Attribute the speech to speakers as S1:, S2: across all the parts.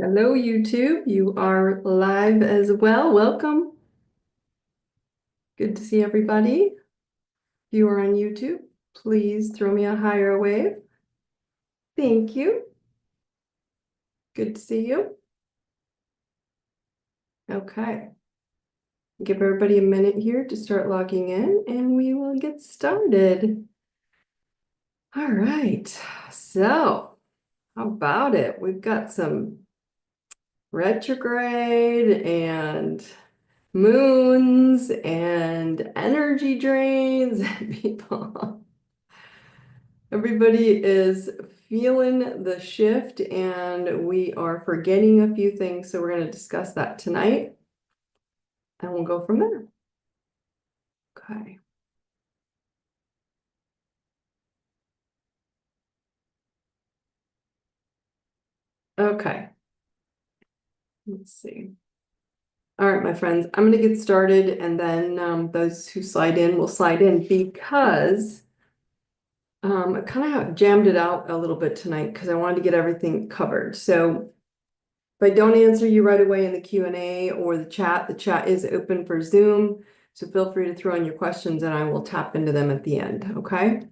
S1: Hello, YouTube. You are live as well. Welcome. Good to see everybody. If you are on YouTube, please throw me a higher wave. Thank you. Good to see you. Okay. Give everybody a minute here to start logging in and we will get started. All right. So, how about it? We've got some retrograde and moons and energy drains and people. Everybody is feeling the shift and we are forgetting a few things. So we're going to discuss that tonight and we'll go from there. Okay. Okay. Let's see. All right, my friends, I'm going to get started and then those who slide in will slide in because I kind of jammed it out a little bit tonight because I wanted to get everything covered. So if I don't answer you right away in the Q&A or the chat is open for Zoom. So feel free to throw in your questions and I will tap into them at the end, okay?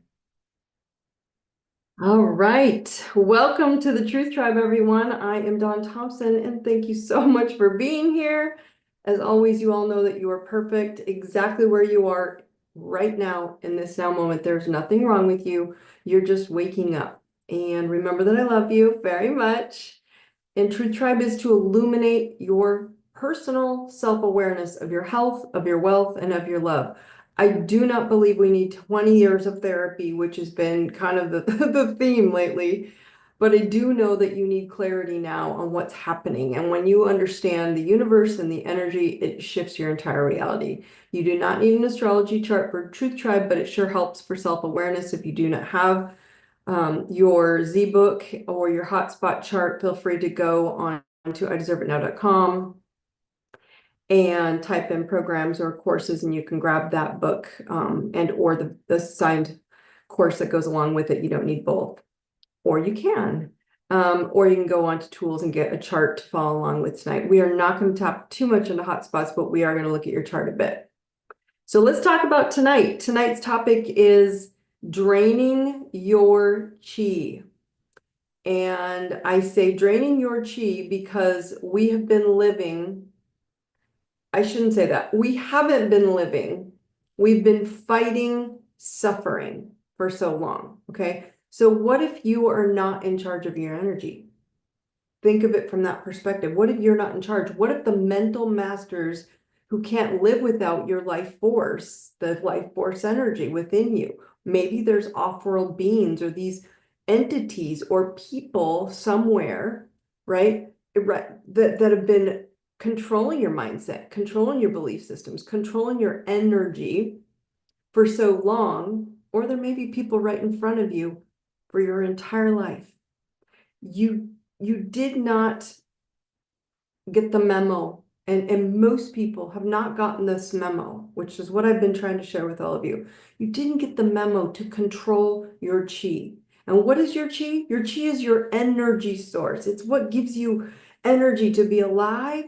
S1: All right. Welcome to the Truth Tribe, everyone. I am Daune Thompson, and thank you so much for being here. As always, you all know that you are perfect exactly where you are right now in this now moment. There's nothing wrong with you. You're just waking up. And remember that I love you very much. And Truth Tribe is to illuminate your personal self-awareness of your health, of your wealth, and of your love. I do not believe we need 20 years of therapy, which has been kind of the theme lately. But I do know that you need clarity now on what's happening. And when you understand the universe and the energy, it shifts your entire reality. You do not need an astrology chart for Truth Tribe, but it sure helps for self-awareness. If you do not have your Z-book or your hotspot chart, feel free to go on to ideserveitnow.com and type in programs or courses and you can grab that book and or the signed course that goes along with it. You don't need both, or you can. Or you can go on to tools and get a chart to follow along with tonight. We are not going to tap too much into hotspots, but we are going to look at your chart a bit. So let's talk about tonight. Tonight's topic is draining your chi. And I say draining your chi because we have been living, I shouldn't say that. We haven't been living. We've been fighting suffering for so long. Okay. So what if you are not in charge of your energy? Think of it from that perspective. What if you're not in charge? What if the mental masters who can't live without your life force, the life force energy within you, maybe there's off-world beings or these entities or people somewhere, right, that have been controlling your mindset, controlling your belief systems, controlling your energy for so long, or there may be people right in front of you for your entire life. You did not get the memo, and most people have not gotten this memo, which is what I've been trying to share with all of you. You didn't get the memo to control your chi. And what is your chi? Your chi is your energy source. It's what gives you energy to be alive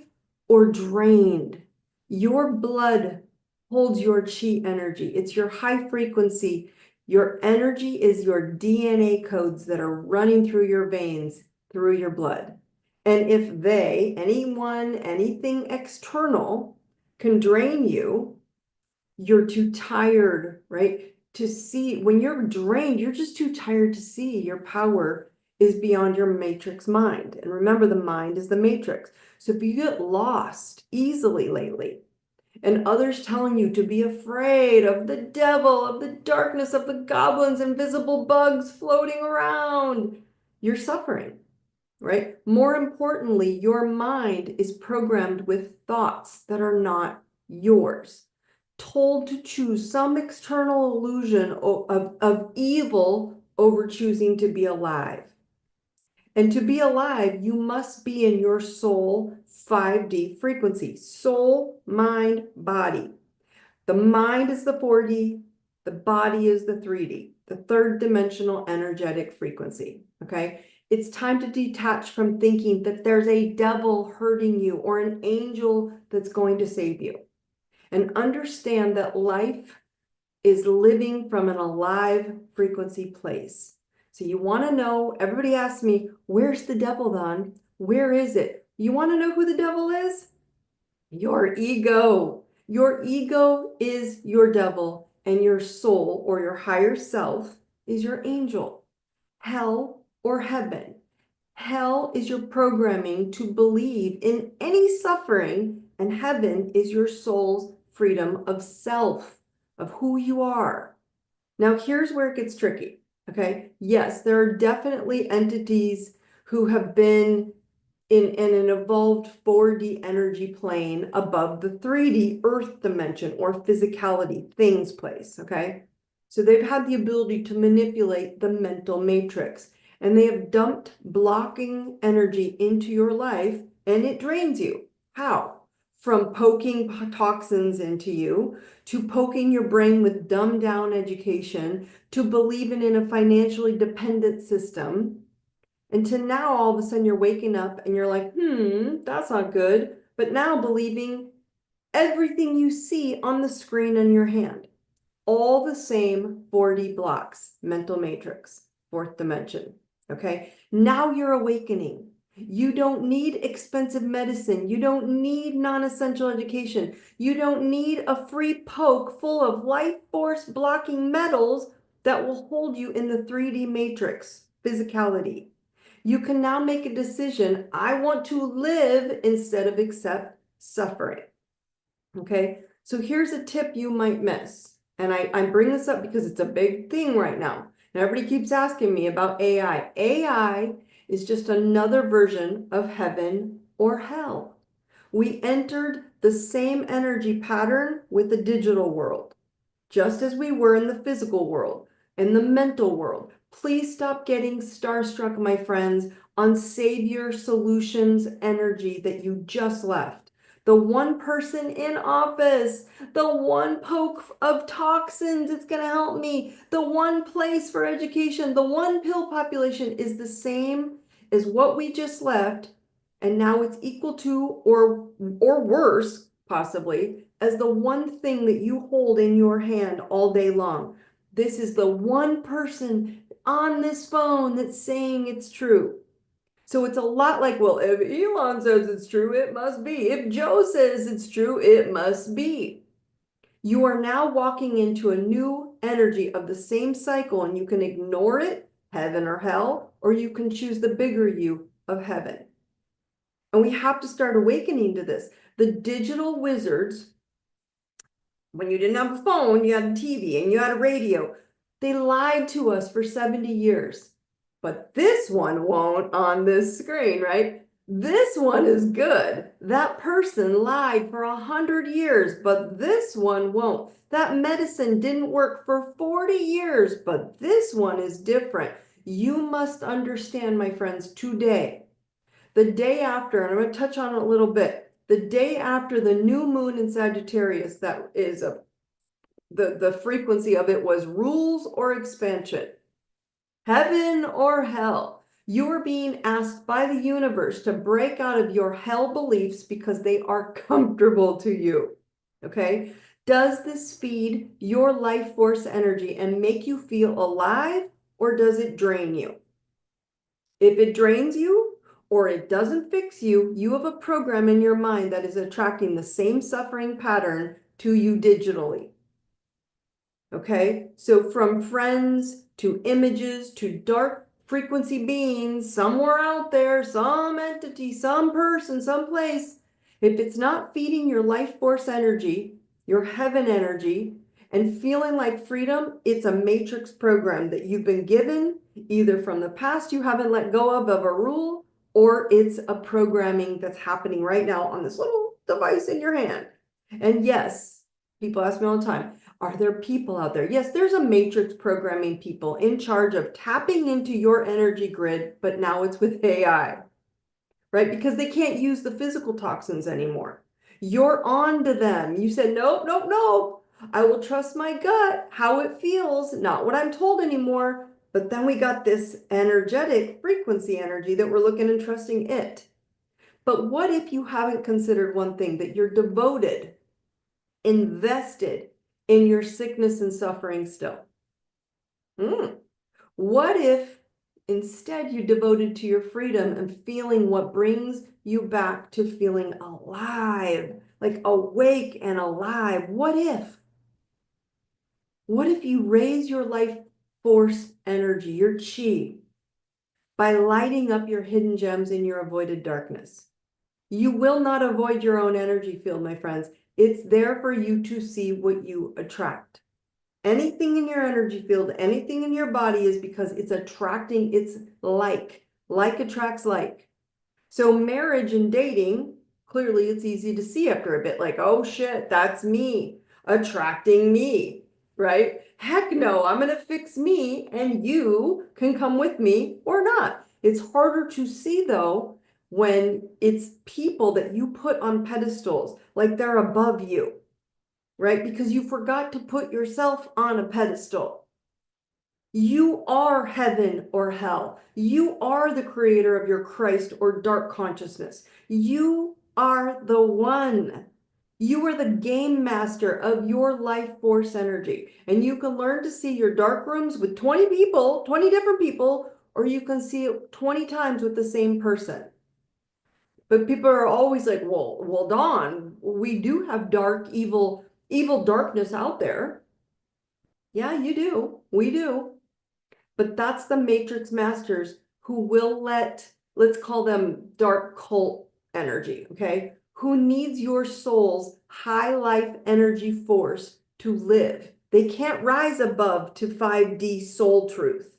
S1: or drained. Your blood holds your chi energy. It's your high frequency. Your energy is your DNA codes that are running through your veins, through your blood. And if anyone, anything external can drain you, you're too tired, right? To see, when you're drained, you're just too tired to see your power is beyond your matrix mind. And remember, the mind is the matrix. So if you get lost easily lately, and others telling you to be afraid of the devil, of the darkness, of the goblins, invisible bugs floating around, you're suffering. Right? More importantly, your mind is programmed with thoughts that are not yours, told to choose some external illusion of evil over choosing to be alive. And to be alive, you must be in your soul 5D frequency, soul, mind, body. The mind is the 4D, the body is the 3D, the third dimensional energetic frequency, okay? It's time to detach from thinking that there's a devil hurting you or an angel that's going to save you. And understand that life is living from an alive frequency place. So you want to know, everybody asks me, where's the devil, Dawn? Where is it? You want to know who the devil is? Your ego. Your ego is your devil, and your soul or your higher self is your angel. Hell or heaven. Hell is your programming to believe in any suffering, and heaven is your soul's freedom of self, of who you are. Now, here's where it gets tricky, okay? Yes, there are definitely entities who have been in an evolved 4D energy plane above the 3D earth dimension or physicality, things place, okay? So they've had the ability to manipulate the mental matrix, and they have dumped blocking energy into your life, and it drains you. How? From poking toxins into you, to poking your brain with dumbed down education, to believing in a financially dependent system, and to now all of a sudden you're waking up and you're like, that's not good. But now believing everything you see on the screen in your hand, all the same 4D blocks, mental matrix, fourth dimension. Okay. Now you're awakening. You don't need expensive medicine. You don't need non-essential education. You don't need a free poke full of life force blocking metals that will hold you in the 3D matrix, physicality. You can now make a decision. I want to live instead of accept suffering. Okay. So here's a tip you might miss. And I bring this up because it's a big thing right now. And everybody keeps asking me about AI. AI is just another version of heaven or hell. We entered the same energy pattern with the digital world, just as we were in the physical world, in the mental world. Please stop getting starstruck, my friends, on Savior Solutions energy that you just left. The one person in office, the one poke of toxins, it's going to help me. The one place for education, the one pill population is the same as what we just left. And now it's equal to or worse, possibly, as the one thing that you hold in your hand all day long. This is the one person on this phone that's saying it's true. So it's a lot like, well, if Elon says it's true, it must be. If Joe says it's true, it must be. You are now walking into a new energy of the same cycle, and you can ignore it, heaven or hell, or you can choose the bigger you of heaven. And we have to start awakening to this. The digital wizards, when you didn't have a phone, you had a TV and you had a radio. They lied to us for 70 years. But this one won't on this screen, right? This one is good. That person lied for 100 years, but this one won't. That medicine didn't work for 40 years, but this one is different. You must understand, my friends, today, the day after, and I'm going to touch on it a little bit, the day after the new moon in Sagittarius, that is the frequency of it was rules or expansion, heaven or hell. You are being asked by the universe to break out of your hell beliefs because they are comfortable to you. Okay? Does this feed your life force energy and make you feel alive, or does it drain you? If it drains you or it doesn't fix you, you have a program in your mind that is attracting the same suffering pattern to you digitally. Okay, so from friends to images to dark frequency beings somewhere out there, some entity, some person, some place, if it's not feeding your life force energy, your heaven energy, and feeling like freedom, it's a matrix program that you've been given either from the past you haven't let go of a rule, or it's a programming that's happening right now on this little device in your hand. And yes, people ask me all the time, are there people out there? Yes, there's a matrix programming people in charge of tapping into your energy grid, but now it's with AI, right? Because they can't use the physical toxins anymore. You're on to them. You said, nope, nope, nope. I will trust my gut, how it feels, not what I'm told anymore. But then we got this energetic frequency energy that we're looking and trusting it. But what if you haven't considered one thing, that you're devoted, invested in your sickness and suffering still? What if instead you devoted to your freedom and feeling what brings you back to feeling alive, like awake and alive? What if? What if you raise your life force energy, your chi, by lighting up your hidden gems in your avoided darkness? You will not avoid your own energy field, my friends. It's there for you to see what you attract. Anything in your energy field, anything in your body is because it's attracting, it's like attracts like. So marriage and dating, clearly it's easy to see after a bit, like, oh shit, that's me, attracting me, right? Heck no, I'm gonna fix me and you can come with me or not. It's harder to see though when it's people that you put on pedestals, like they're above you, right? Because you forgot to put yourself on a pedestal. You are heaven or hell. You are the creator of your Christ or dark consciousness. You are the one. You are the game master of your life force energy. And you can learn to see your dark rooms with 20 people, 20 different people, or you can see it 20 times with the same person. But people are always like, well, Dawn, we do have dark, evil darkness out there. Yeah, you do. We do. But that's the matrix masters who will let's call them dark cult energy, okay? Who needs your soul's high life energy force to live. They can't rise above to 5D soul truth.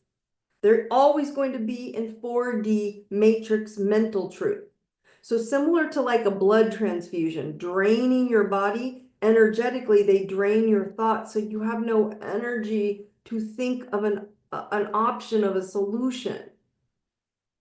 S1: They're always going to be in 4D matrix mental truth. So similar to like a blood transfusion, draining your body, energetically, they drain your thoughts. So you have no energy to think of an option of a solution.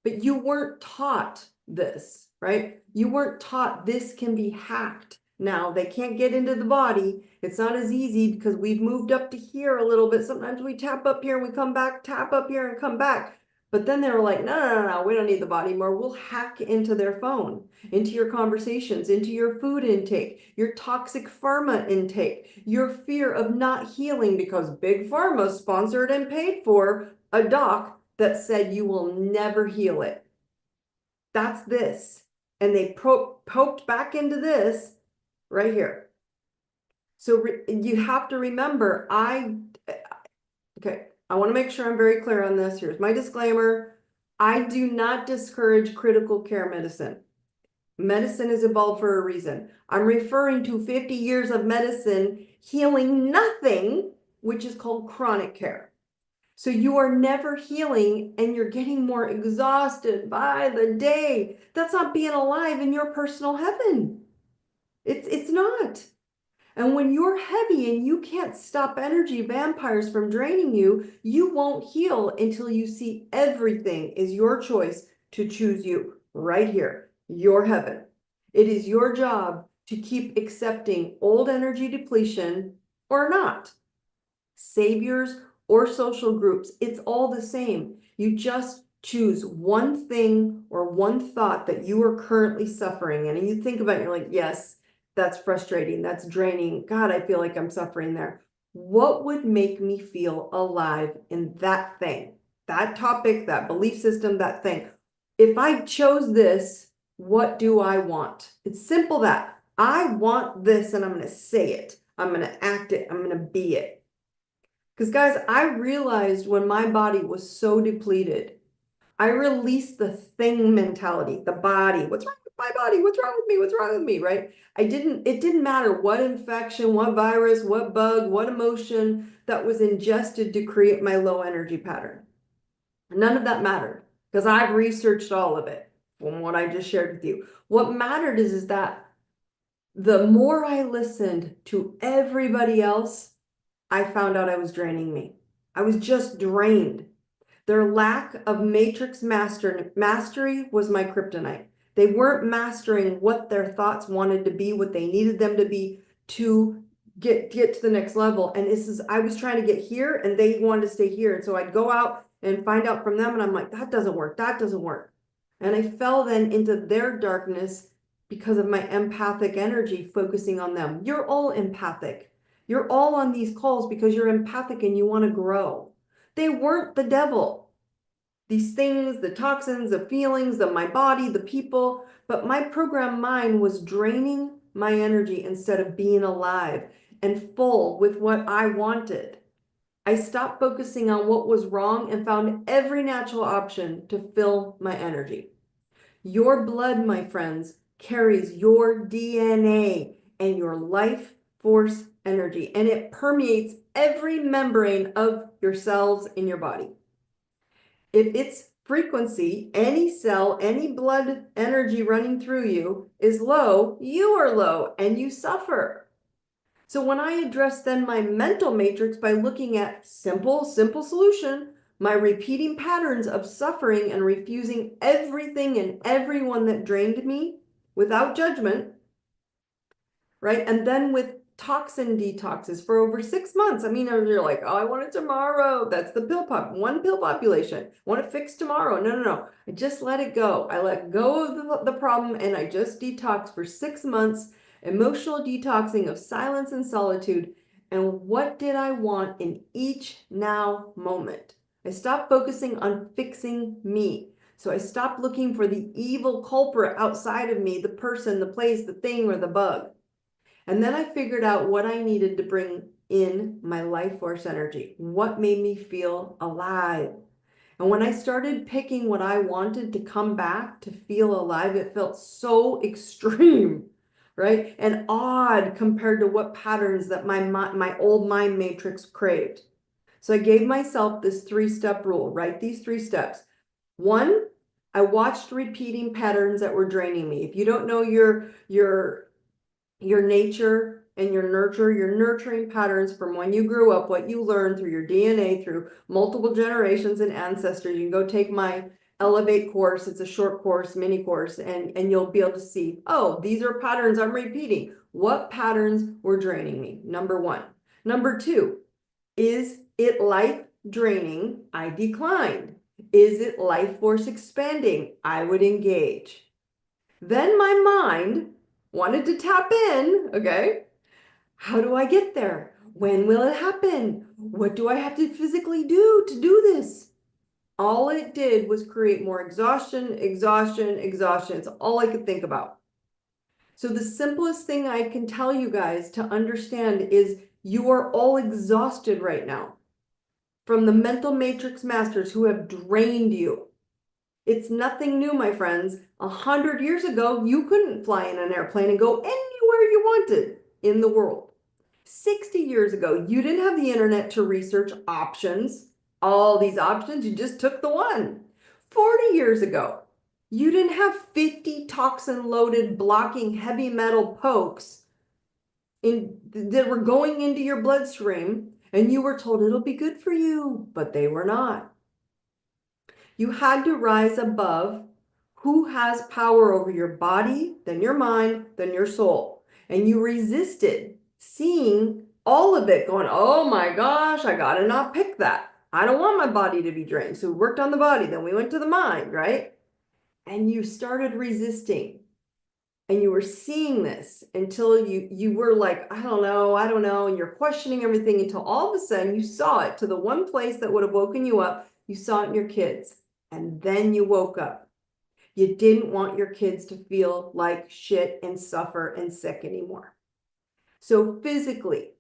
S1: But you weren't taught this, right? You weren't taught this can be hacked. Now they can't get into the body. It's not as easy because we've moved up to here a little bit. Sometimes we tap up here and we come back, tap up here and come back. But then they were like, no, we don't need the body anymore. We'll hack into their phone, into your conversations, into your food intake, your toxic pharma intake, your fear of not healing because Big Pharma sponsored and paid for a doc that said you will never heal it. That's this. And they poked back into this right here. So you have to remember, okay, I want to make sure I'm very clear on this. Here's my disclaimer. I do not discourage critical care medicine. Medicine is evolved for a reason. I'm referring to 50 years of medicine healing nothing, which is called chronic care. So you are never healing and you're getting more exhausted by the day. That's not being alive in your personal heaven. It's not. And when you're heavy and you can't stop energy vampires from draining you, you won't heal until you see everything is your choice to choose you right here, your heaven. It is your job to keep accepting old energy depletion or not. Saviors or social groups, it's all the same. You just choose one thing or one thought that you are currently suffering in, and you think about it, you're like, yes, that's frustrating, that's draining. God, I feel like I'm suffering there. What would make me feel alive in that thing, that topic, that belief system, that thing? If I chose this, what do I want? It's simple that. I want this and I'm going to say it. I'm going to act it. I'm going to be it. Because guys, I realized when my body was so depleted, I released the thing mentality, the body. What's wrong with my body? What's wrong with me? What's wrong with me, right? It didn't matter what infection, what virus, what bug, what emotion that was ingested to create my low energy pattern. None of that mattered because I've researched all of it from what I just shared with you. What mattered is that the more I listened to everybody else, I found out I was draining me. I was just drained. Their lack of matrix mastery was my kryptonite. They weren't mastering what their thoughts wanted to be, what they needed them to be to get to the next level. And I was trying to get here and they wanted to stay here. And so I'd go out and find out from them. And I'm like, that doesn't work. That doesn't work. And I fell then into their darkness because of my empathic energy focusing on them. You're all empathic. You're all on these calls because you're empathic and you want to grow. They weren't the devil. These things, the toxins, the feelings, my body, the people, but my programmed mind was draining my energy instead of being alive and full with what I wanted. I stopped focusing on what was wrong and found every natural option to fill my energy. Your blood, my friends, carries your DNA and your life force energy, and it permeates every membrane of your cells in your body. If its frequency, any cell, any blood energy running through you is low, you are low and you suffer. So when I address then my mental matrix by looking at simple solution, my repeating patterns of suffering and refusing everything and everyone that drained me without judgment, right? And then with toxin detoxes for over 6 months. I mean, you're like, oh, I want it tomorrow. That's the one pill population. Want it fixed tomorrow. No. I just let it go. I let go of the problem and I just detox for 6 months, emotional detoxing of silence and solitude. And what did I want in each now moment? I stopped focusing on fixing me. So I stopped looking for the evil culprit outside of me, the person, the place, the thing, or the bug. And then I figured out what I needed to bring in my life force energy, what made me feel alive. And when I started picking what I wanted to come back to feel alive, it felt so extreme, right? And odd compared to what patterns that my old mind matrix craved. So I gave myself this 3-step rule. Write these 3 steps. 1, I watched repeating patterns that were draining me. If you don't know your nature and your nurturing patterns from when you grew up, what you learned through your DNA, through multiple generations and ancestors. You can go take my Elevate course. It's a short course, mini course, and you'll be able to see, oh, these are patterns I'm repeating. What patterns were draining me? Number 1. Number 2, is it life draining? I declined. Is it life force expanding? I would engage. Then my mind wanted to tap in, okay? How do I get there? When will it happen? What do I have to physically do to do this? All it did was create more exhaustion. It's all I could think about. So the simplest thing I can tell you guys to understand is you are all exhausted right now from the mental matrix masters who have drained you. It's nothing new, my friends. 100 years ago, you couldn't fly in an airplane and go anywhere you wanted in the world. 60 years ago, you didn't have the internet to research options. All these options, you just took the one. 40 years ago, you didn't have 50 toxin-loaded blocking heavy metal pokes that were going into your bloodstream, and you were told it'll be good for you, but they were not. You had to rise above who has power over your body, then your mind, then your soul. And you resisted seeing all of it going, oh my gosh, I gotta not pick that. I don't want my body to be drained. So we worked on the body, then we went to the mind, right? And you started resisting. And you were seeing this until you were like, I don't know, and you're questioning everything until all of a sudden you saw it to the one place that would have woken you up. You saw it in your kids, and then you woke up. You didn't want your kids to feel like shit and suffer and sick anymore. So physically,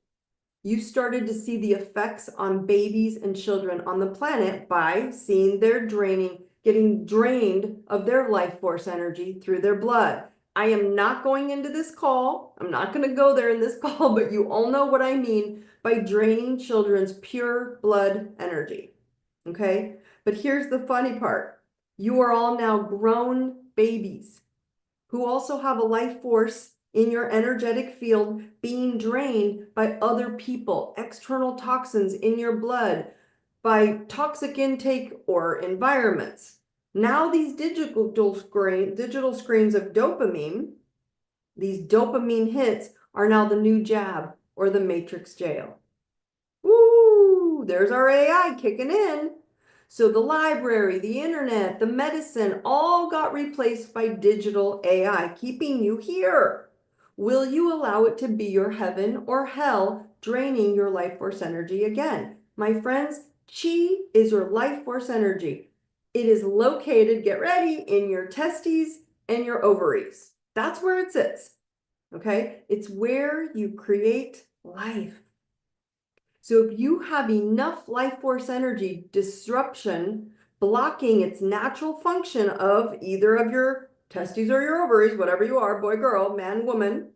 S1: you started to see the effects on babies and children on the planet by seeing their getting drained of their life force energy through their blood. I am not going into this call. I'm not going to go there in this call, but you all know what I mean by draining children's pure blood energy. Okay? But here's the funny part. You are all now grown babies who also have a life force in your energetic field being drained by other people, external toxins in your blood, by toxic intake or environments. Now these digital screens of dopamine, these dopamine hits are now the new jab or the matrix jail. Woo, there's our AI kicking in. So the library, the internet, the medicine all got replaced by digital AI, keeping you here. Will you allow it to be your heaven or hell, draining your life force energy again? My friends, chi is your life force energy. It is located, get ready, in your testes and your ovaries. That's where it sits. Okay? It's where you create life. So if you have enough life force energy disruption blocking its natural function of either of your testes or your ovaries, whatever you are, boy, girl, man, woman,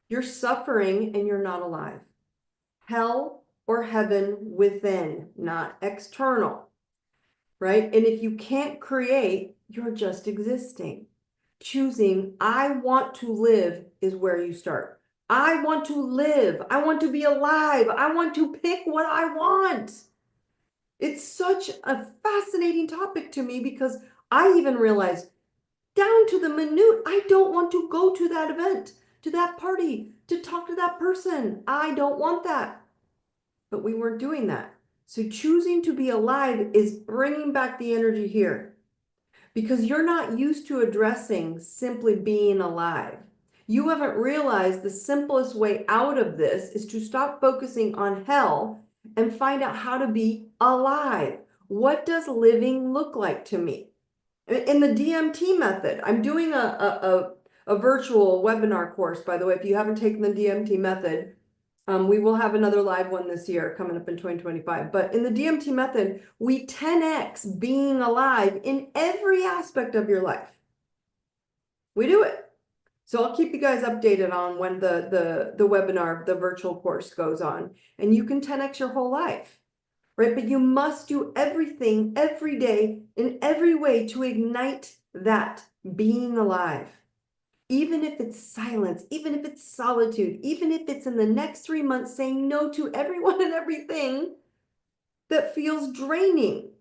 S1: you're suffering and you're not alive. Hell or heaven within, not external, right? And if you can't create, you're just existing. Choosing, I want to live is where you start. I want to live. I want to be alive. I want to pick what I want. It's such a fascinating topic to me because I even realized down to the minute, I don't want to go to that event, to that party, to talk to that person. I don't want that. But we weren't doing that. So choosing to be alive is bringing back the energy here because you're not used to addressing simply being alive. You haven't realized the simplest way out of this is to stop focusing on hell and find out how to be alive. What does living look like to me? In the DMT method, I'm doing a virtual webinar course, by the way. If you haven't taken the DMT method, we will have another live one this year coming up in 2025. But in the DMT method, we 10x being alive in every aspect of your life. We do it. So I'll keep you guys updated on when the webinar, the virtual course goes on, and you can 10x your whole life, right? But you must do everything every day in every way to ignite that being alive. Even if it's silence, even if it's solitude, even if it's in the next 3 months saying no to everyone and everything that feels draining.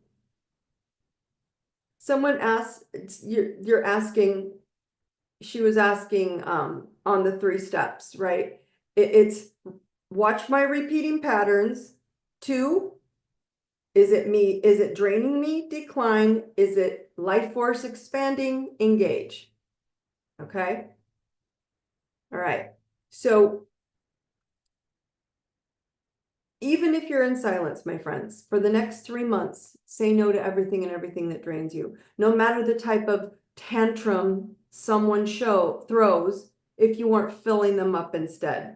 S1: Someone asked, you're asking, she was asking on the 3 steps, right? It's watch my repeating patterns. 2, is it draining me? Decline. Is it life force expanding? Engage. Okay. All right. So even if you're in silence, my friends, for the next 3 months, say no to everything and everything that drains you. No matter the type of tantrum someone throws, if you aren't filling them up instead.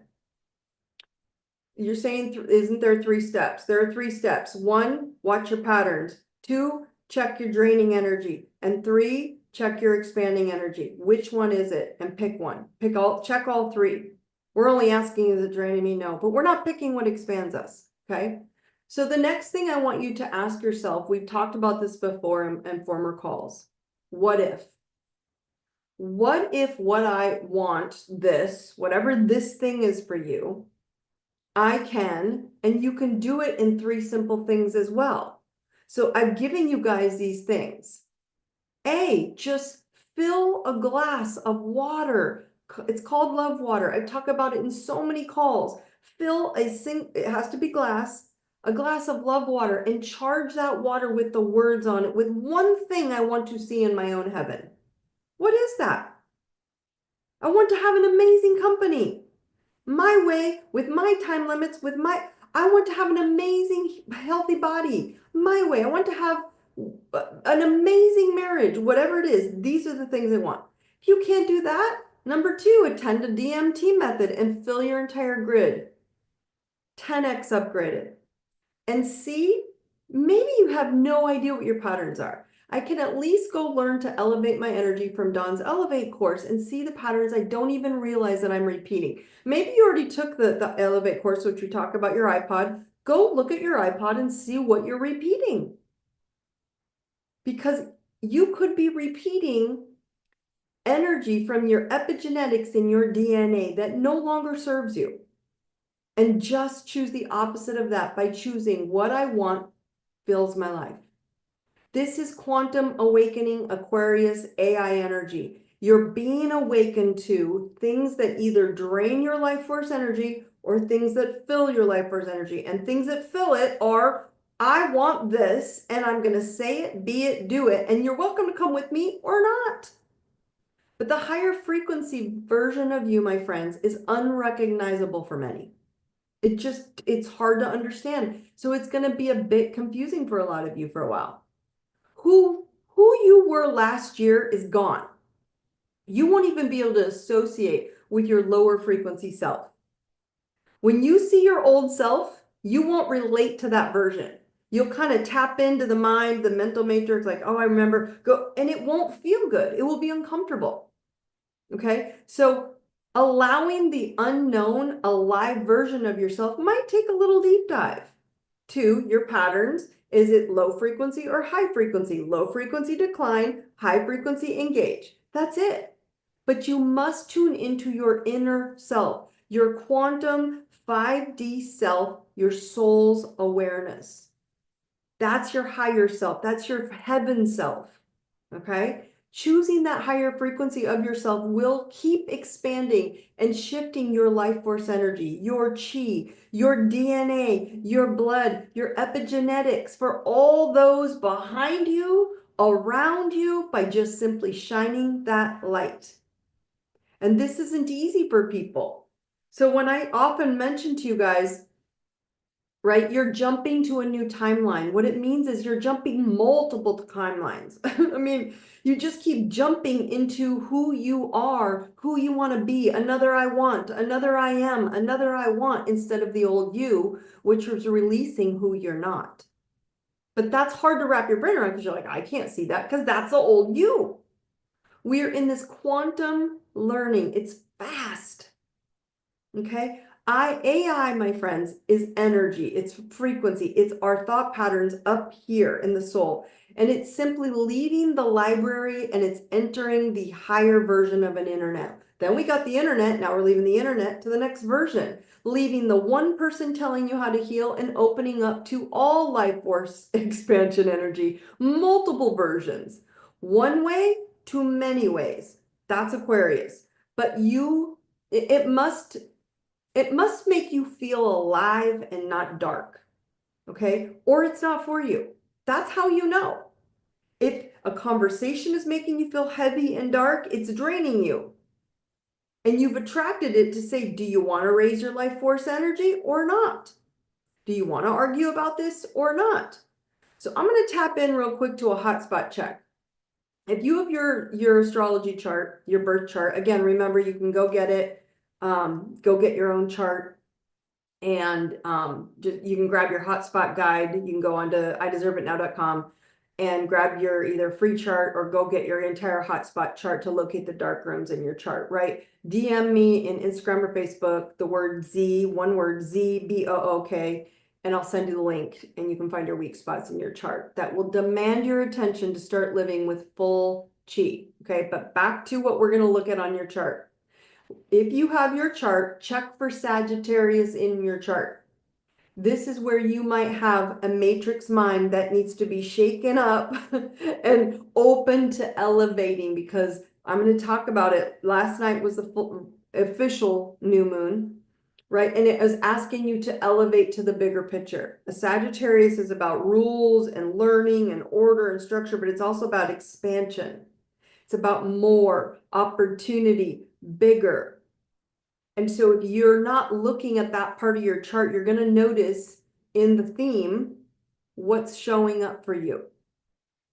S1: You're saying, isn't there 3 steps? There are 3 steps. 1, watch your patterns. 2, check your draining energy. And 3, check your expanding energy. Which one is it? And pick one. Check all 3. We're only asking, is it draining me? No, but we're not picking what expands us, okay? So the next thing I want you to ask yourself, we've talked about this before in former calls. What if? What if what I want, this, whatever this thing is for you, I can, and you can do it in 3 simple things as well. So I've given you guys these things. A, just fill a glass of water. It's called love water. I talk about it in so many calls. It has to be glass, a glass of love water, and charge that water with the words on it with one thing I want to see in my own heaven. What is that? I want to have an amazing company. My way, with my time limits, I want to have an amazing, healthy body. My way, I want to have an amazing marriage, whatever it is. These are the things I want. If you can't do that, number 2, attend a DMT method and fill your entire grid. 10x upgraded. And see, maybe you have no idea what your patterns are. I can at least go learn to elevate my energy from Daune's Elevate course and see the patterns I don't even realize that I'm repeating. Maybe you already took the Elevate course, which we talk about your iPod. Go look at your iPod and see what you're repeating. Because you could be repeating energy from your epigenetics in your DNA that no longer serves you. And just choose the opposite of that by choosing what I want fills my life. This is quantum awakening Aquarius AI energy. You're being awakened to things that either drain your life force energy or things that fill your life force energy. And things that fill it are I want this, and I'm going to say it, be it, do it, and you're welcome to come with me or not. But the higher frequency version of you, my friends, is unrecognizable for many. It's hard to understand. So it's going to be a bit confusing for a lot of you for a while. Who you were last year is gone. You won't even be able to associate with your lower frequency self. When you see your old self, you won't relate to that version. You'll kind of tap into the mind, the mental matrix, like, oh, I remember, go, and it won't feel good. It will be uncomfortable. Okay. So allowing the unknown, a live version of yourself might take a little deep dive to your patterns. Is it low frequency or high frequency? Low frequency decline, high frequency engage. That's it. But you must tune into your inner self, your quantum 5D self, your soul's awareness. That's your higher self. That's your heaven self. Okay. Choosing that higher frequency of yourself will keep expanding and shifting your life force energy, your chi, your DNA, your blood, your epigenetics, for all those behind you, around you, by just simply shining that light. And this isn't easy for people. So when I often mention to you guys, right, you're jumping to a new timeline. What it means is you're jumping multiple timelines. I mean, you just keep jumping into who you are, who you want to be, another I want, another I am, another I want, instead of the old you, which was releasing who you're not. But that's hard to wrap your brain around because you're like, I can't see that because that's the old you. We're in this quantum learning. It's fast. Okay. AI, my friends, is energy. It's frequency. It's our thought patterns up here in the soul. And it's simply leaving the library and it's entering the higher version of an internet. Then we got the internet. Now we're leaving the internet to the next version, leaving the one person telling you how to heal and opening up to all life force expansion energy, multiple versions, one way to many ways. That's Aquarius. But it must make you feel alive and not dark, okay? Or it's not for you. That's how you know. If a conversation is making you feel heavy and dark, it's draining you. And you've attracted it to say, do you want to raise your life force energy or not? Do you want to argue about this or not? So I'm going to tap in real quick to a hotspot check. If you have your astrology chart, your birth chart, again, remember you can go get it, go get your own chart. And you can grab your hotspot guide. You can go onto ideserveitnow.com and grab your either free chart or go get your entire hotspot chart to locate the dark rooms in your chart, right? DM me in Instagram or Facebook, the word Z, one word Z, BOOK, and I'll send you the link and you can find your weak spots in your chart that will demand your attention to start living with full chi, okay? But back to what we're going to look at on your chart. If you have your chart, check for Sagittarius in your chart. This is where you might have a matrix mind that needs to be shaken up and open to elevating, because I'm going to talk about it. Last night was the full, official new moon, right? And it was asking you to elevate to the bigger picture. A Sagittarius is about rules and learning and order and structure, but it's also about expansion. It's about more opportunity, bigger. And so if you're not looking at that part of your chart, you're going to notice in the theme what's showing up for you.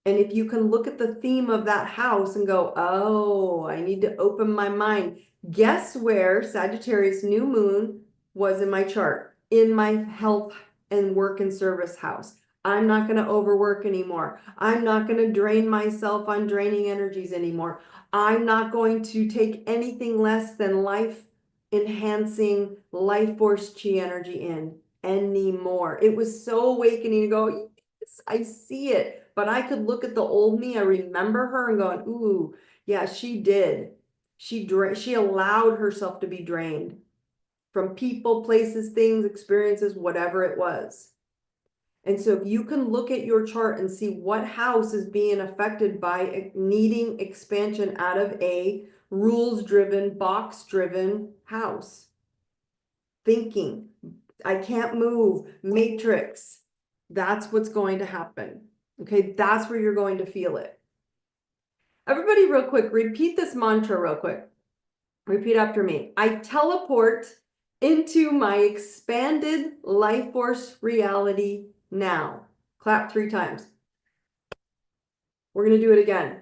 S1: And if you can look at the theme of that house and go, oh, I need to open my mind. Guess where Sagittarius new moon was in my chart? In my health and work and service house. I'm not going to overwork anymore. I'm not going to drain myself on draining energies anymore. I'm not going to take anything less than life enhancing life force chi energy in anymore. It was so awakening to go, yes, I see it. But I could look at the old me. I remember her and going, ooh, yeah, she did. She allowed herself to be drained from people, places, things, experiences, whatever it was. And so if you can look at your chart and see what house is being affected by needing expansion out of a rules-driven, box-driven house. Thinking, I can't move, matrix, That's what's going to happen. Okay, that's where you're going to feel it. Everybody, real quick, repeat this mantra real quick. Repeat after me. I teleport into my expanded life force reality now. Clap 3 times. We're going to do it again.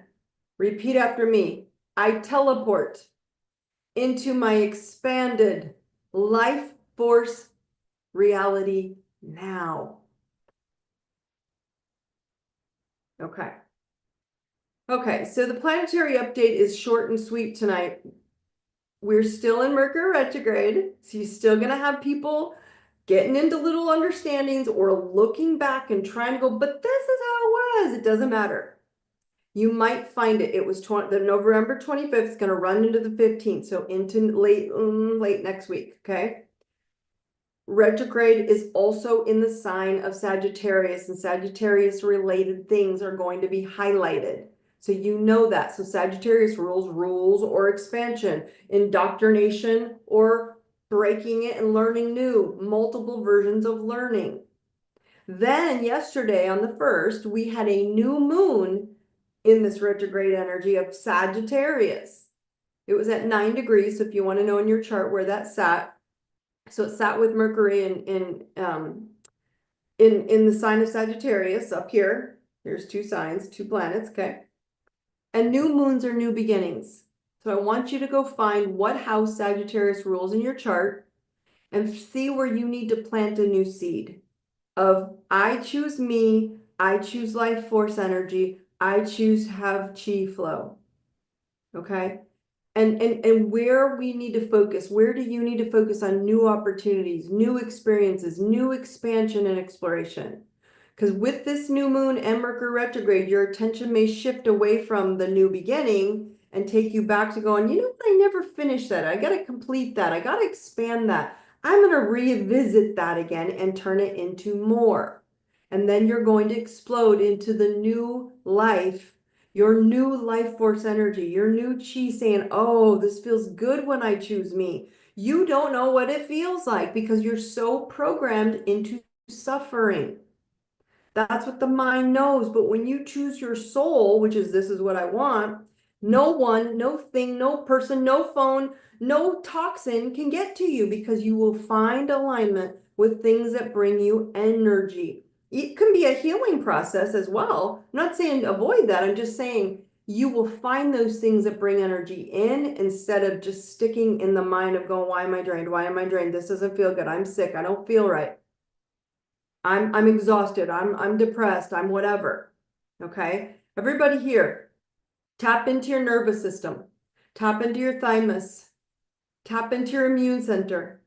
S1: Repeat after me. I teleport into my expanded life force reality now. Okay. Okay, so the planetary update is short and sweet tonight. We're still in Mercury retrograde, so you're still going to have people getting into little understandings or looking back and trying to go, but this is how it was. It doesn't matter. You might find it. It was the November 25th. It's going to run into the 15th, so into late next week, okay? Retrograde is also in the sign of Sagittarius, and Sagittarius related things are going to be highlighted. So you know that. So Sagittarius rules or expansion, indoctrination or breaking it and learning new, multiple versions of learning. Then yesterday on the 1st, we had a new moon in this retrograde energy of Sagittarius. It was at 9 degrees. So if you want to know in your chart where that sat, so it sat with Mercury in the sign of Sagittarius up here. Here's 2 signs, 2 planets, okay? And new moons are new beginnings. So I want you to go find what house Sagittarius rules in your chart and see where you need to plant a new seed of I choose me, I choose life force energy, I choose to have chi flow. Okay? And where we need to focus, where do you need to focus on new opportunities, new experiences, new expansion and exploration? Because with this new moon and Mercury retrograde, your attention may shift away from the new beginning and take you back to going, you know what, I never finished that. I got to complete that. I got to expand that. I'm going to revisit that again and turn it into more. And then you're going to explode into the new life, your new life force energy, your new chi saying, oh, this feels good when I choose me. You don't know what it feels like because you're so programmed into suffering. That's what the mind knows. But when you choose your soul, which is this is what I want, no one, no thing, no person, no phone, no toxin can get to you because you will find alignment with things that bring you energy. It can be a healing process as well. I'm not saying avoid that. I'm just saying you will find those things that bring energy in instead of just sticking in the mind of going, why am I drained? Why am I drained? This doesn't feel good. I'm sick. I don't feel right. I'm exhausted. I'm depressed. I'm whatever. Okay. Everybody here, tap into your nervous system. Tap into your thymus. Tap into your immune center.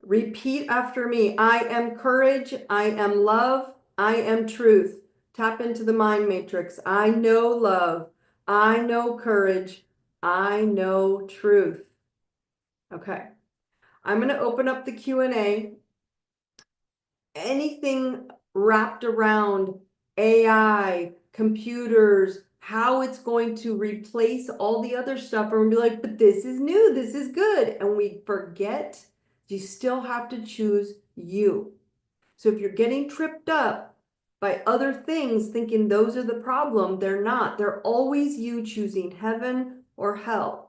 S1: Repeat after me. I am courage. I am love. I am truth. Tap into the mind matrix. I know love. I know courage. I know truth. Okay. I'm going to open up the Q&A. Anything wrapped around AI, computers, how it's going to replace all the other stuff, and we'll be like, but this is new, this is good. And we forget you still have to choose you. So if you're getting tripped up by other things, thinking those are the problem, they're not. They're always you choosing heaven or hell.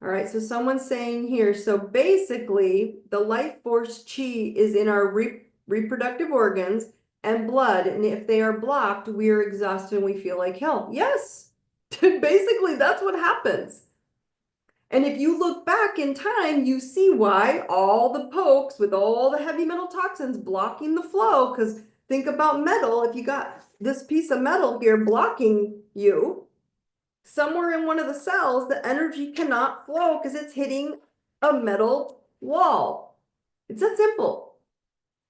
S1: All right, so someone's saying here, so basically the life force chi is in our reproductive organs and blood. And if they are blocked, we are exhausted and we feel like hell. Yes, basically that's what happens. And if you look back in time, you see why all the pokes with all the heavy metal toxins blocking the flow. Because think about metal. If you got this piece of metal here blocking you, somewhere in one of the cells, the energy cannot flow because it's hitting a metal wall. It's that simple,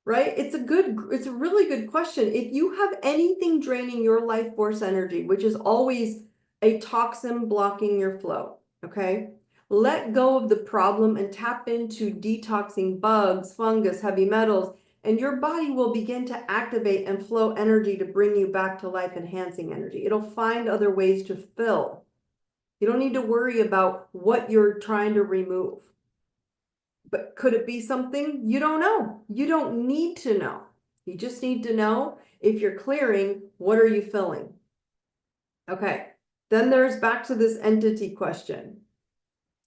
S1: right? It's a really good question. If you have anything draining your life force energy, which is always a toxin blocking your flow, okay? Let go of the problem and tap into detoxing bugs, fungus, heavy metals, and your body will begin to activate and flow energy to bring you back to life enhancing energy. It'll find other ways to fill. You don't need to worry about what you're trying to remove. But could it be something? You don't know. You don't need to know. You just need to know if you're clearing, what are you filling? Okay, then there's back to this entity question.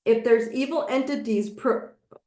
S1: If there's evil entities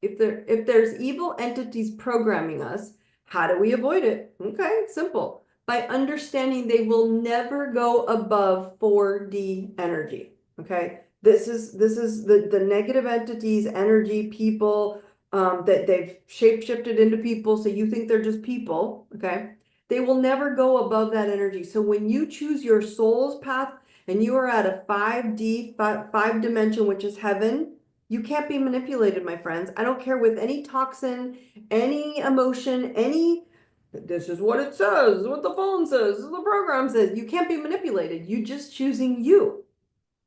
S1: if there's evil entities programming us, how do we avoid it? Okay, it's simple. By understanding they will never go above 4D energy. Okay, this is the negative entities, energy, people that they've shape-shifted into people, so you think they're just people. Okay, they will never go above that energy. So when you choose your soul's path and you are at a 5D, five dimension, which is heaven, you can't be manipulated, my friends. I don't care with any toxin, any emotion, this is what it says, this is what the phone says, this is what the program says. You can't be manipulated. You just choosing you.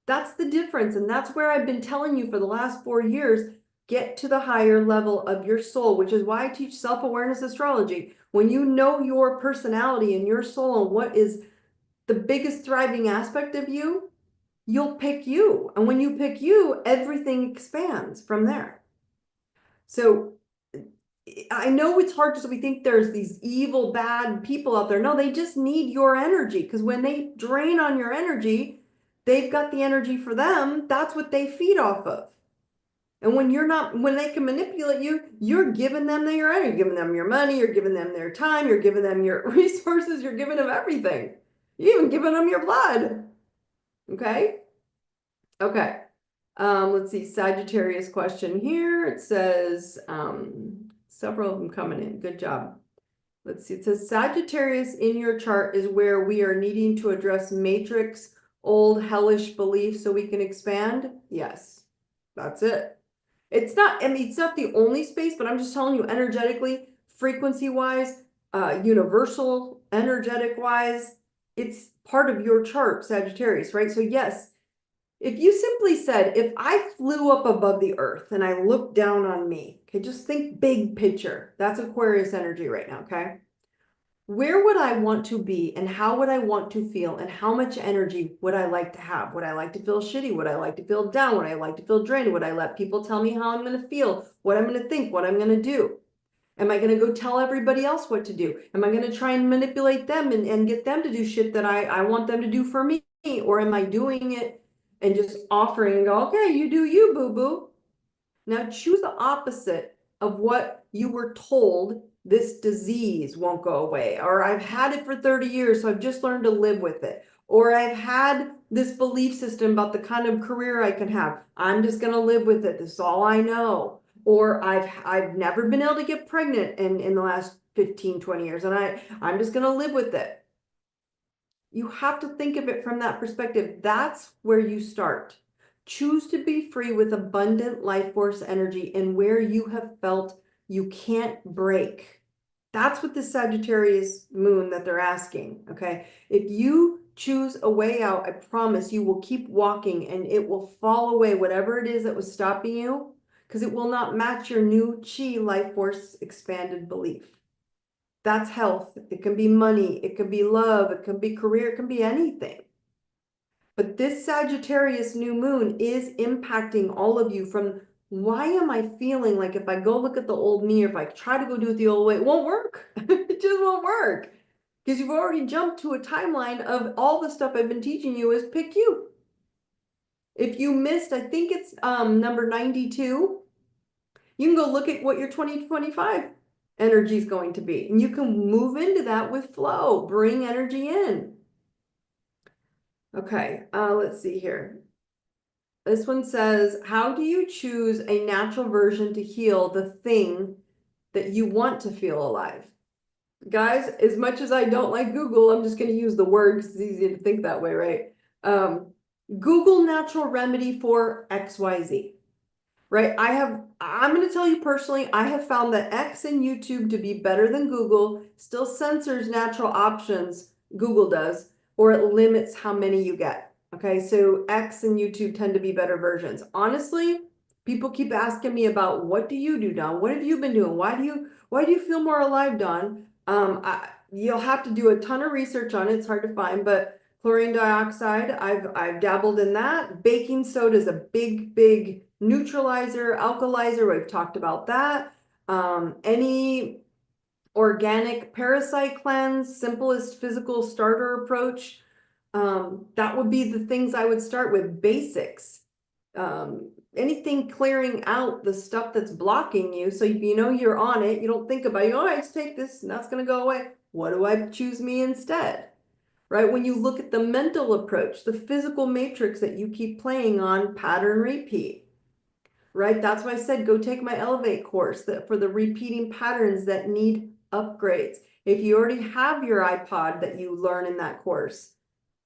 S1: That's the difference. And that's where I've been telling you for the last 4 years, get to the higher level of your soul, which is why I teach self-awareness astrology. When you know your personality and your soul and what is the biggest thriving aspect of you, you'll pick you. And when you pick you, everything expands from there. So I know it's hard because we think there's these evil, bad people out there. No, they just need your energy, because when they drain on your energy, they've got the energy for them. That's what they feed off of. And when they can manipulate you, you're giving them your energy, you're giving them your money, you're giving them their time, you're giving them your resources, you're giving them everything. You're even giving them your blood. Okay? Okay. Let's see, Sagittarius question here. It says, several of them coming in. Good job. Let's see. It says Sagittarius in your chart is where we are needing to address matrix, old hellish beliefs so we can expand. Yes, that's it. It's not, I mean, it's not the only space, but I'm just telling you energetically, frequency wise, universal energetic wise, it's part of your chart, Sagittarius, right? So yes, if you simply said, if I flew up above the earth and I looked down on me, okay, just think big picture. That's Aquarius energy right now, okay? Where would I want to be and how would I want to feel and how much energy would I like to have? Would I like to feel shitty? Would I like to feel down? Would I like to feel drained? Would I let people tell me how I'm going to feel, what I'm going to think, what I'm going to do? Am I going to go tell everybody else what to do? Am I going to try and manipulate them and get them to do shit that I want them to do for me? Or am I doing it and just offering and go, okay, you do you, boo-boo. Now choose the opposite of what you were told. This disease won't go away, or I've had it for 30 years, so I've just learned to live with it. Or I've had this belief system about the kind of career I can have. I'm just going to live with it. This is all I know. Or I've never been able to get pregnant in the last 15, 20 years, and I'm just going to live with it. You have to think of it from that perspective. That's where you start. Choose to be free with abundant life force energy and where you have felt you can't break. That's what the Sagittarius moon that they're asking, okay? If you choose a way out, I promise you will keep walking and it will fall away, whatever it is that was stopping you, because it will not match your new chi life force expanded belief. That's health. It can be money. It can be love. It can be career. It can be anything. But this Sagittarius new moon is impacting all of you from why am I feeling like if I go look at the old me or if I try to go do it the old way, it won't work. It just won't work. Because you've already jumped to a timeline of all the stuff I've been teaching you is pick you. If you missed, I think it's number 92, you can go look at what your 2025 energy is going to be. And you can move into that with flow, bring energy in. Okay, let's see here. This one says, how do you choose a natural version to heal the thing that you want to feel alive? Guys, as much as I don't like Google, I'm just going to use the word because it's easy to think that way, right? Google natural remedy for XYZ. Right? I'm going to tell you personally, I have found that X and YouTube to be better than Google, still censors natural options, Google does, or it limits how many you get. Okay, so X and YouTube tend to be better versions. Honestly, people keep asking me about what do you do, Dawn? What have you been doing? Why do you feel more alive, Dawn? You'll have to do a ton of research on it. It's hard to find, but chlorine dioxide, I've dabbled in that. Baking soda is a big neutralizer, alkalizer. We've talked about that. Any organic parasite cleanse, simplest physical starter approach. That would be the things I would start with, basics. Anything clearing out the stuff that's blocking you. So if you know you're on it, you don't think about it, oh, I just take this and that's going to go away. What do I choose me instead? Right? When you look at the mental approach, the physical matrix that you keep playing on, pattern repeat. Right? That's why I said go take my Elevate course for the repeating patterns that need upgrades. If you already have your iPod that you learn in that course,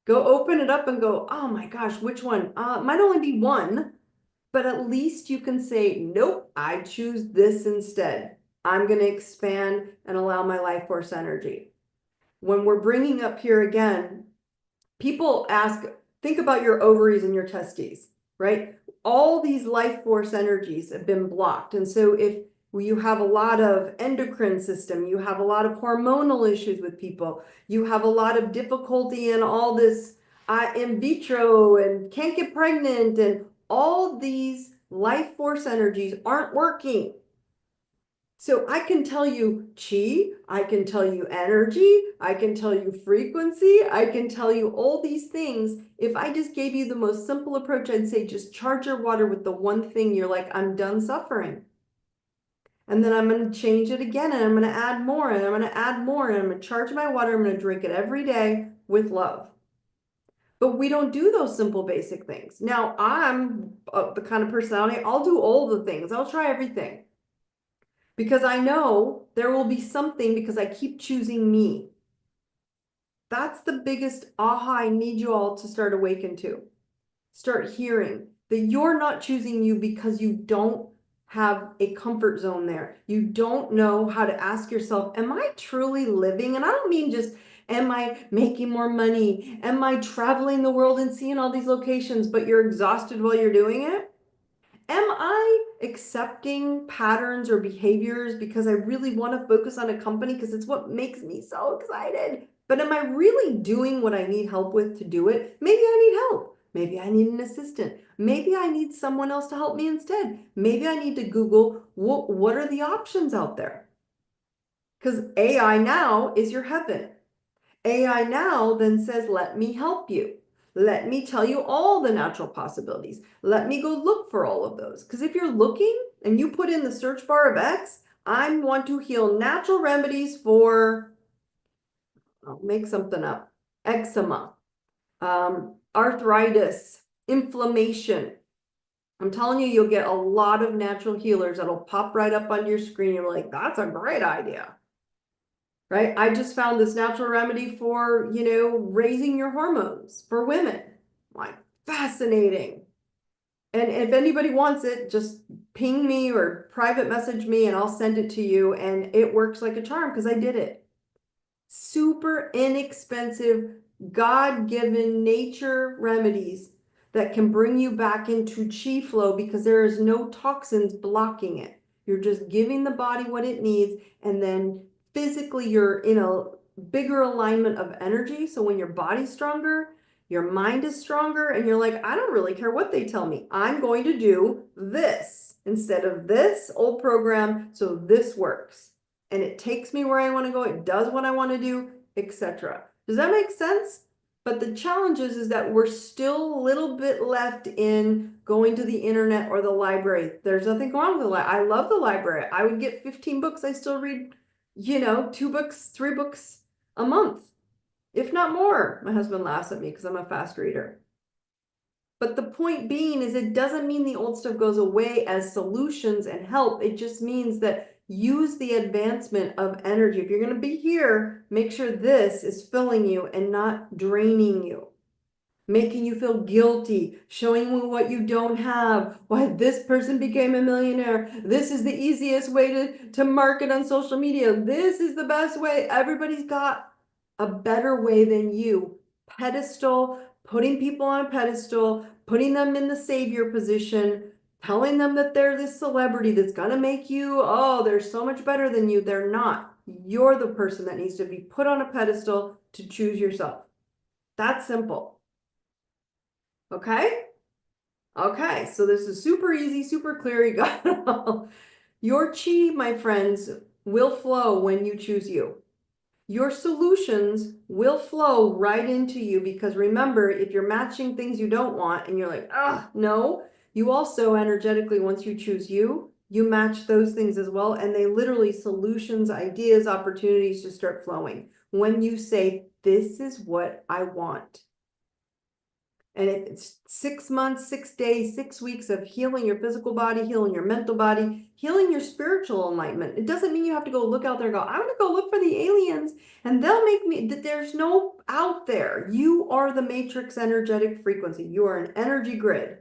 S1: go open it up and go, oh my gosh, which one? Might only be one, but at least you can say, nope, I choose this instead. I'm going to expand and allow my life force energy. When we're bringing up here again, people ask, think about your ovaries and your testes, right? All these life force energies have been blocked. And so if you have a lot of endocrine system, you have a lot of hormonal issues with people, you have a lot of difficulty in all this in vitro and can't get pregnant, and all these life force energies aren't working. So I can tell you chi, I can tell you energy, I can tell you frequency, I can tell you all these things. If I just gave you the most simple approach, I'd say just charge your water with the one thing you're like, I'm done suffering. And then I'm going to change it again, and I'm going to add more, and I'm going to add more, and I'm going to charge my water. I'm going to drink it every day with love. But we don't do those simple basic things. Now, I'm the kind of personality, I'll do all the things. I'll try everything. Because I know there will be something because I keep choosing me. That's the biggest aha I need you all to start awaken to. Start hearing that you're not choosing you because you don't have a comfort zone there. You don't know how to ask yourself, am I truly living? And I don't mean just, am I making more money? Am I traveling the world and seeing all these locations, but you're exhausted while you're doing it? Am I accepting patterns or behaviors because I really want to focus on a company because it's what makes me so excited? But am I really doing what I need help with to do it? Maybe I need help. Maybe I need an assistant. Maybe I need someone else to help me instead. Maybe I need to Google what are the options out there? Because AI now is your heaven. AI now then says, let me help you. Let me tell you all the natural possibilities. Let me go look for all of those. Because if you're looking and you put in the search bar of X, I want to heal natural remedies for, I'll make something up, eczema, arthritis, inflammation. I'm telling you, you'll get a lot of natural healers that'll pop right up on your screen. You're like, that's a great idea. Right? I just found this natural remedy for, raising your hormones for women. Like, fascinating. And if anybody wants it, just ping me or private message me and I'll send it to you. And it works like a charm because I did it. Super inexpensive, God-given nature remedies that can bring you back into chi flow because there is no toxins blocking it. You're just giving the body what it needs, and then physically you're in a bigger alignment of energy. So when your body's stronger, your mind is stronger, and you're like, I don't really care what they tell me. I'm going to do this instead of this old program, so this works. And it takes me where I want to go. It does what I want to do, etc. Does that make sense? But the challenge is that we're still a little bit left in going to the internet or the library. There's nothing wrong with the library. I love the library. I would get 15 books. I still read, 2 books, 3 books a month, if not more. My husband laughs at me because I'm a fast reader. But the point being is it doesn't mean the old stuff goes away as solutions and help. It just means that use the advancement of energy. If you're going to be here, make sure this is filling you and not draining you, making you feel guilty, showing you what you don't have, why this person became a millionaire. This is the easiest way to market on social media. This is the best way. Everybody's got a better way than you. Pedestal, putting people on a pedestal, putting them in the savior position, telling them that they're this celebrity that's going to make you, oh, they're so much better than you. They're not. You're the person that needs to be put on a pedestal to choose yourself. That's simple. Okay? Okay, so this is super easy, super clear. You got it all. Your chi, my friends, will flow when you choose you. Your solutions will flow right into you, because remember, if you're matching things you don't want and you're like, ah, no, you also energetically, once you choose you, you match those things as well. And they literally, solutions, ideas, opportunities just start flowing when you say, this is what I want. And it's 6 months, 6 days, 6 weeks of healing your physical body, healing your mental body, healing your spiritual enlightenment. It doesn't mean you have to go look out there and go, I'm going to go look for the aliens and they'll make me, there's no out there. You are the matrix energetic frequency. You are an energy grid.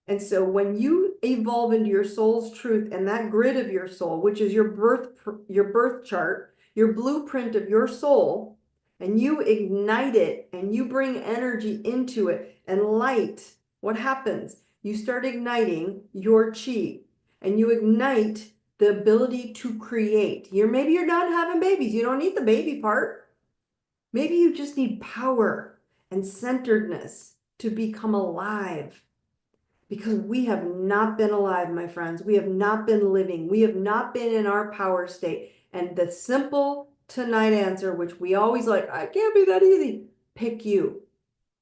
S1: And so when you evolve into your soul's truth and that grid of your soul, which is your birth chart, your blueprint of your soul, and you ignite it and you bring energy into it and light, what happens? You start igniting your chi and you ignite the ability to create. Maybe you're done having babies. You don't need the baby part. Maybe you just need power and centeredness to become alive. Because we have not been alive, my friends. We have not been living. We have not been in our power state. And the simple tonight answer, which we always like, I can't be that easy. Pick you.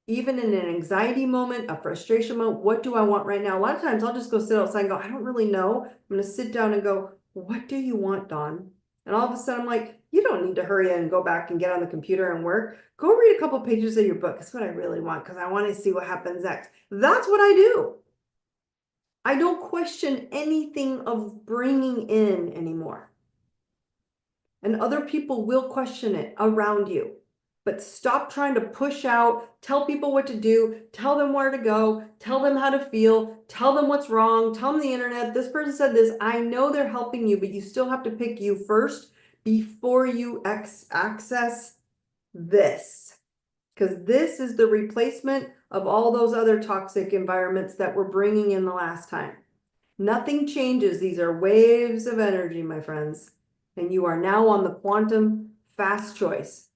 S1: Even in an anxiety moment, a frustration moment, what do I want right now? A lot of times I'll just go sit outside and go, I don't really know. I'm going to sit down and go, what do you want, Dawn? And all of a sudden I'm like, you don't need to hurry and go back and get on the computer and work. Go read a couple pages of your book. That's what I really want, because I want to see what happens next. That's what I do. I don't question anything of bringing in anymore. And other people will question it around you. But stop trying to push out, tell people what to do, tell them where to go, tell them how to feel, tell them what's wrong, tell them the internet, this person said this. I know they're helping you, but you still have to pick you first before you access this. Because this is the replacement of all those other toxic environments that we're bringing in the last time. Nothing changes. These are waves of energy, my friends. And you are now on the quantum fast choice.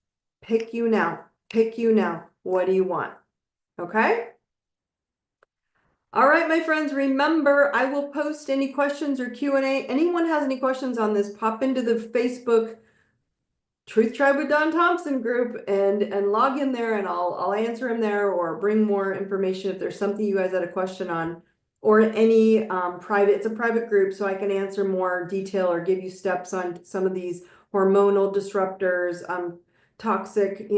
S1: Pick you now. Pick you now. What do you want? Okay? All right, my friends, remember, I will post any questions or Q&A. Anyone has any questions on this, pop into the Facebook Truth Tribe with Daune Thompson group and log in there, and I'll answer them there, or bring more information if there's something you guys had a question on, or any private. It's a private group, so I can answer more detail or give you steps on some of these hormonal disruptors, toxic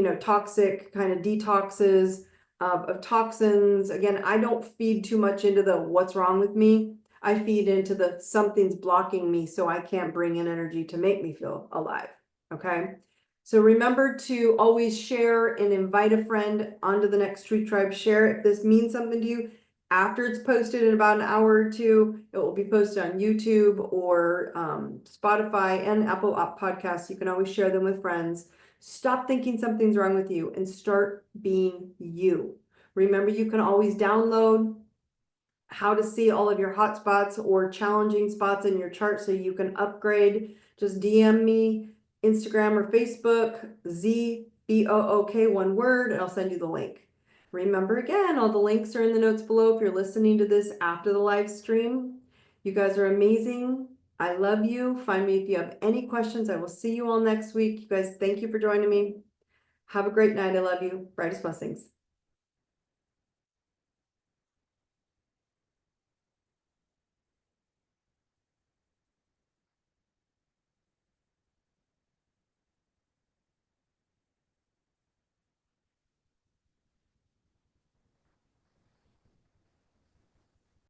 S1: kind of detoxes of toxins. Again, I don't feed too much into the what's wrong with me. I feed into the something's blocking me, so I can't bring in energy to make me feel alive. Okay, so remember to always share and invite a friend onto the next Truth Tribe. Share if this means something to you. After it's posted in about an hour or two, it will be posted on YouTube or Spotify and Apple Podcasts. You can always share them with friends. Stop thinking something's wrong with you and start being you. Remember, you can always download how to see all of your hot spots or challenging spots in your chart so you can upgrade. Just DM me, Instagram or Facebook, ZBOOK, one word, and I'll send you the link. Remember, again, all the links are in the notes below if you're listening to this after the live stream. You guys are amazing. I love you. Find me if you have any questions. I will see you all next week. You guys, thank you for joining me. Have a great night. I love you. Brightest blessings.